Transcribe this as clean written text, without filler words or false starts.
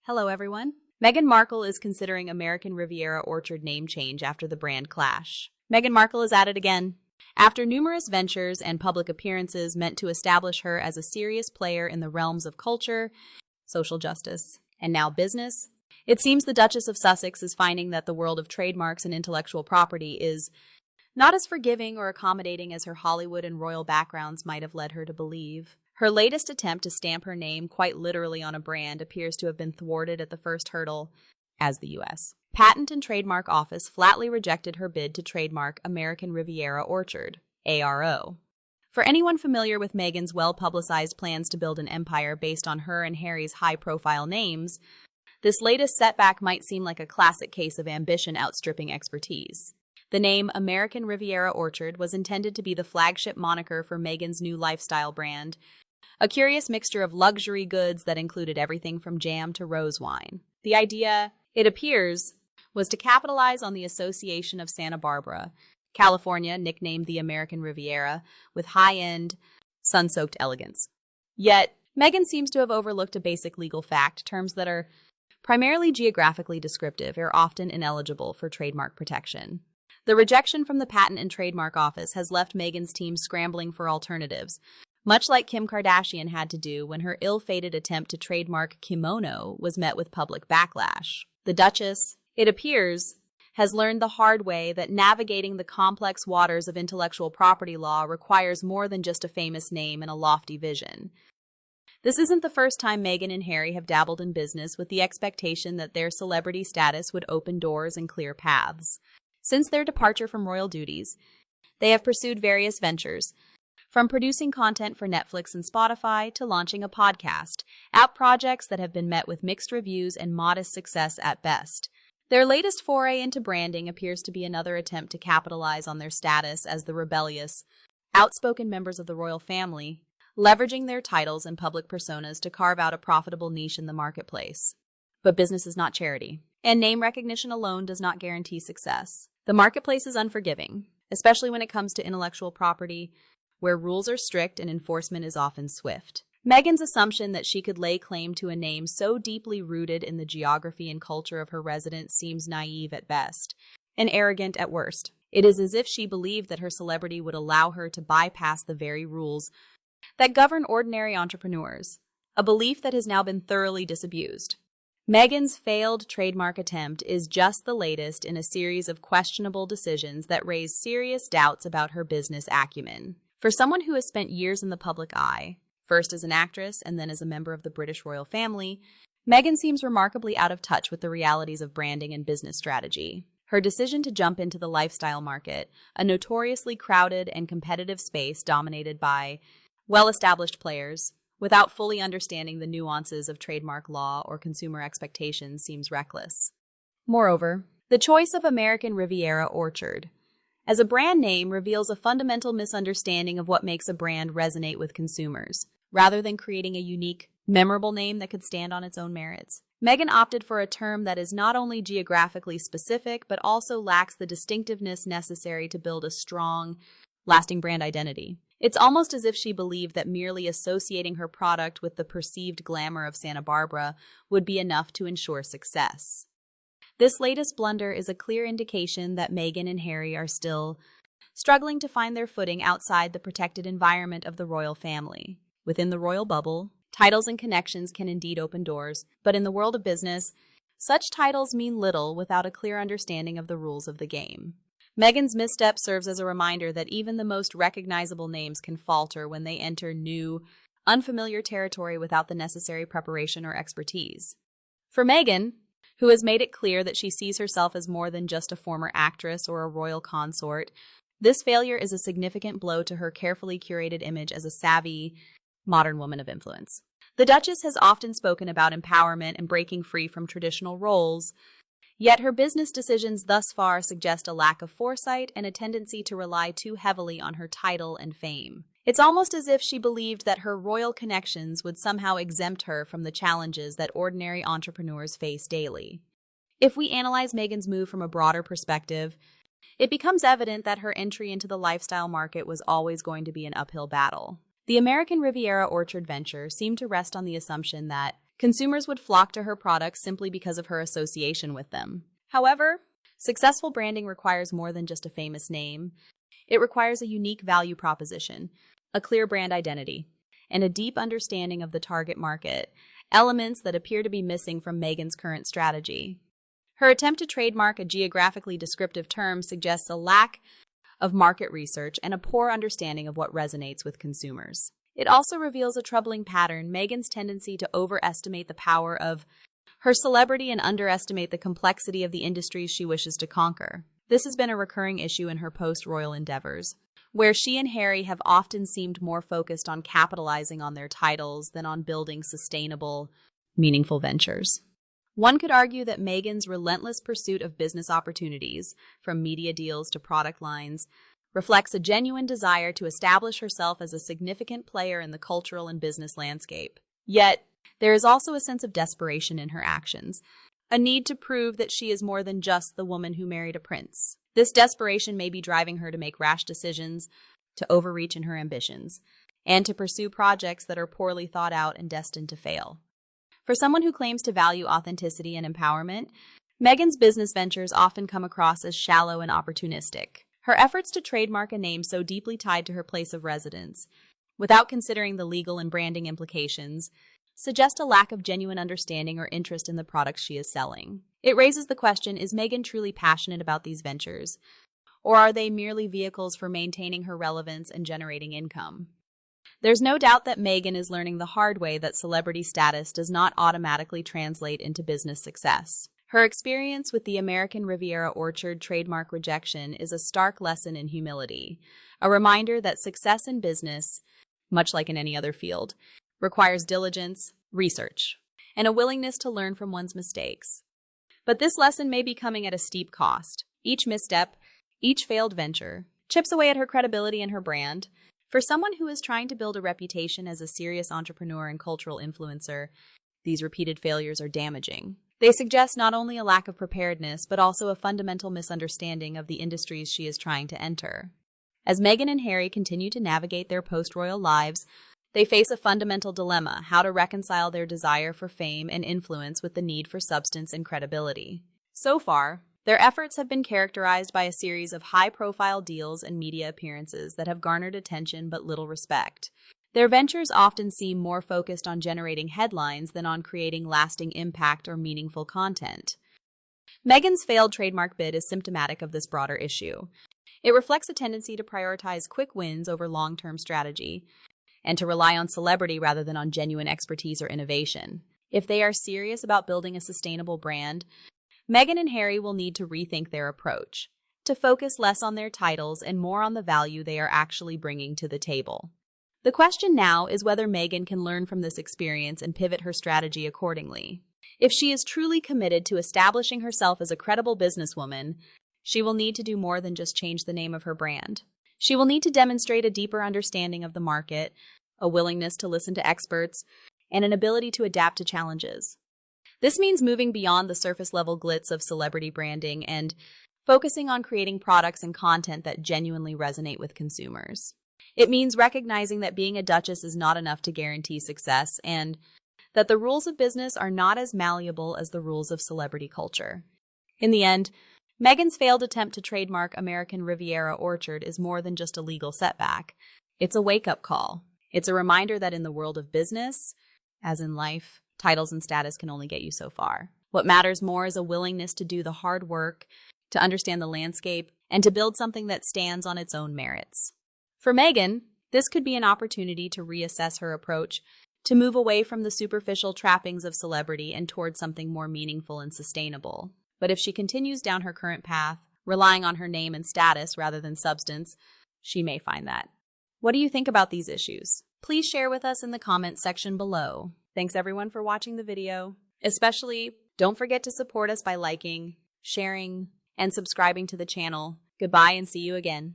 Hello, everyone. Meghan Markle is considering American Riviera Orchard name change after the brand clash. Meghan Markle is at it again. After numerous ventures and public appearances meant to establish her as a serious player in the realms of culture, social justice, and now business, it seems the Duchess of Sussex is finding that the world of trademarks and intellectual property is not as forgiving or accommodating as her Hollywood and royal backgrounds might have led her to believe. Her latest attempt to stamp her name quite literally on a brand appears to have been thwarted at the first hurdle, as the U.S. Patent and Trademark Office flatly rejected her bid to trademark American Riviera Orchard, ARO. For anyone familiar with Meghan's well-publicized plans to build an empire based on her and Harry's high-profile names, this latest setback might seem like a classic case of ambition outstripping expertise. The name American Riviera Orchard was intended to be the flagship moniker for Meghan's new lifestyle brand, a curious mixture of luxury goods that included everything from jam to rose wine. The idea, it appears, was to capitalize on the association of Santa Barbara, California, nicknamed the American Riviera, with high-end, sun-soaked elegance. Yet, Meghan seems to have overlooked a basic legal fact: terms that are primarily geographically descriptive are often ineligible for trademark protection. The rejection from the Patent and Trademark Office has left Meghan's team scrambling for alternatives, much like Kim Kardashian had to do when her ill-fated attempt to trademark kimono was met with public backlash. The Duchess, it appears, has learned the hard way that navigating the complex waters of intellectual property law requires more than just a famous name and a lofty vision. This isn't the first time Meghan and Harry have dabbled in business with the expectation that their celebrity status would open doors and clear paths. Since their departure from royal duties, they have pursued various ventures, from producing content for Netflix and Spotify to launching a podcast, app projects that have been met with mixed reviews and modest success at best. Their latest foray into branding appears to be another attempt to capitalize on their status as the rebellious, outspoken members of the royal family, leveraging their titles and public personas to carve out a profitable niche in the marketplace. But business is not charity, and name recognition alone does not guarantee success. The marketplace is unforgiving, especially when it comes to intellectual property, where rules are strict and enforcement is often swift. Meghan's assumption that she could lay claim to a name so deeply rooted in the geography and culture of her residence seems naive at best, and arrogant at worst. It is as if she believed that her celebrity would allow her to bypass the very rules that govern ordinary entrepreneurs, a belief that has now been thoroughly disabused. Meghan's failed trademark attempt is just the latest in a series of questionable decisions that raise serious doubts about her business acumen. For someone who has spent years in the public eye, first as an actress and then as a member of the British royal family, Meghan seems remarkably out of touch with the realities of branding and business strategy. Her decision to jump into the lifestyle market, a notoriously crowded and competitive space dominated by well-established players, without fully understanding the nuances of trademark law or consumer expectations, seems reckless. Moreover, the choice of American Riviera Orchard as a brand name reveals a fundamental misunderstanding of what makes a brand resonate with consumers, rather than creating a unique, memorable name that could stand on its own merits. Meghan opted for a term that is not only geographically specific, but also lacks the distinctiveness necessary to build a strong, lasting brand identity. It's almost as if she believed that merely associating her product with the perceived glamour of Santa Barbara would be enough to ensure success. This latest blunder is a clear indication that Meghan and Harry are still struggling to find their footing outside the protected environment of the royal family. Within the royal bubble, titles and connections can indeed open doors, but in the world of business, such titles mean little without a clear understanding of the rules of the game. Meghan's misstep serves as a reminder that even the most recognizable names can falter when they enter new, unfamiliar territory without the necessary preparation or expertise. For Meghan, who has made it clear that she sees herself as more than just a former actress or a royal consort, this failure is a significant blow to her carefully curated image as a savvy, modern woman of influence. The Duchess has often spoken about empowerment and breaking free from traditional roles, yet her business decisions thus far suggest a lack of foresight and a tendency to rely too heavily on her title and fame. It's almost as if she believed that her royal connections would somehow exempt her from the challenges that ordinary entrepreneurs face daily. If we analyze Meghan's move from a broader perspective, it becomes evident that her entry into the lifestyle market was always going to be an uphill battle. The American Riviera Orchard venture seemed to rest on the assumption that Consumers would flock to her products simply because of her association with them. However, successful branding requires more than just a famous name. It requires a unique value proposition, a clear brand identity, and a deep understanding of the target market, elements that appear to be missing from Meghan's current strategy. Her attempt to trademark a geographically descriptive term suggests a lack of market research and a poor understanding of what resonates with consumers. It also reveals a troubling pattern: Meghan's tendency to overestimate the power of her celebrity and underestimate the complexity of the industries she wishes to conquer. This has been a recurring issue in her post-royal endeavors, where she and Harry have often seemed more focused on capitalizing on their titles than on building sustainable, meaningful ventures. One could argue that Meghan's relentless pursuit of business opportunities, from media deals to product lines, reflects a genuine desire to establish herself as a significant player in the cultural and business landscape. Yet, there is also a sense of desperation in her actions, a need to prove that she is more than just the woman who married a prince. This desperation may be driving her to make rash decisions, to overreach in her ambitions, and to pursue projects that are poorly thought out and destined to fail. For someone who claims to value authenticity and empowerment, Meghan's business ventures often come across as shallow and opportunistic. Her efforts to trademark a name so deeply tied to her place of residence, without considering the legal and branding implications, suggest a lack of genuine understanding or interest in the products she is selling. It raises the question, is Meghan truly passionate about these ventures, or are they merely vehicles for maintaining her relevance and generating income? There's no doubt that Meghan is learning the hard way that celebrity status does not automatically translate into business success. Her experience with the American Riviera Orchard trademark rejection is a stark lesson in humility, a reminder that success in business, much like in any other field, requires diligence, research, and a willingness to learn from one's mistakes. But this lesson may be coming at a steep cost. Each misstep, each failed venture, chips away at her credibility and her brand. For someone who is trying to build a reputation as a serious entrepreneur and cultural influencer, these repeated failures are damaging. They suggest not only a lack of preparedness, but also a fundamental misunderstanding of the industries she is trying to enter. As Meghan and Harry continue to navigate their post-royal lives, they face a fundamental dilemma: how to reconcile their desire for fame and influence with the need for substance and credibility. So far, their efforts have been characterized by a series of high-profile deals and media appearances that have garnered attention but little respect. Their ventures often seem more focused on generating headlines than on creating lasting impact or meaningful content. Meghan's failed trademark bid is symptomatic of this broader issue. It reflects a tendency to prioritize quick wins over long-term strategy, and to rely on celebrity rather than on genuine expertise or innovation. If they are serious about building a sustainable brand, Meghan and Harry will need to rethink their approach, to focus less on their titles and more on the value they are actually bringing to the table. The question now is whether Meghan can learn from this experience and pivot her strategy accordingly. If she is truly committed to establishing herself as a credible businesswoman, she will need to do more than just change the name of her brand. She will need to demonstrate a deeper understanding of the market, a willingness to listen to experts, and an ability to adapt to challenges. This means moving beyond the surface-level glitz of celebrity branding and focusing on creating products and content that genuinely resonate with consumers. It means recognizing that being a duchess is not enough to guarantee success, and that the rules of business are not as malleable as the rules of celebrity culture. In the end, Meghan's failed attempt to trademark American Riviera Orchard is more than just a legal setback. It's a wake-up call. It's a reminder that in the world of business, as in life, titles and status can only get you so far. What matters more is a willingness to do the hard work, to understand the landscape, and to build something that stands on its own merits. For Meghan, this could be an opportunity to reassess her approach, to move away from the superficial trappings of celebrity and toward something more meaningful and sustainable. But if she continues down her current path, relying on her name and status rather than substance, she may find that. What do you think about these issues? Please share with us in the comments section below. Thanks everyone for watching the video. Especially, don't forget to support us by liking, sharing, and subscribing to the channel. Goodbye and see you again.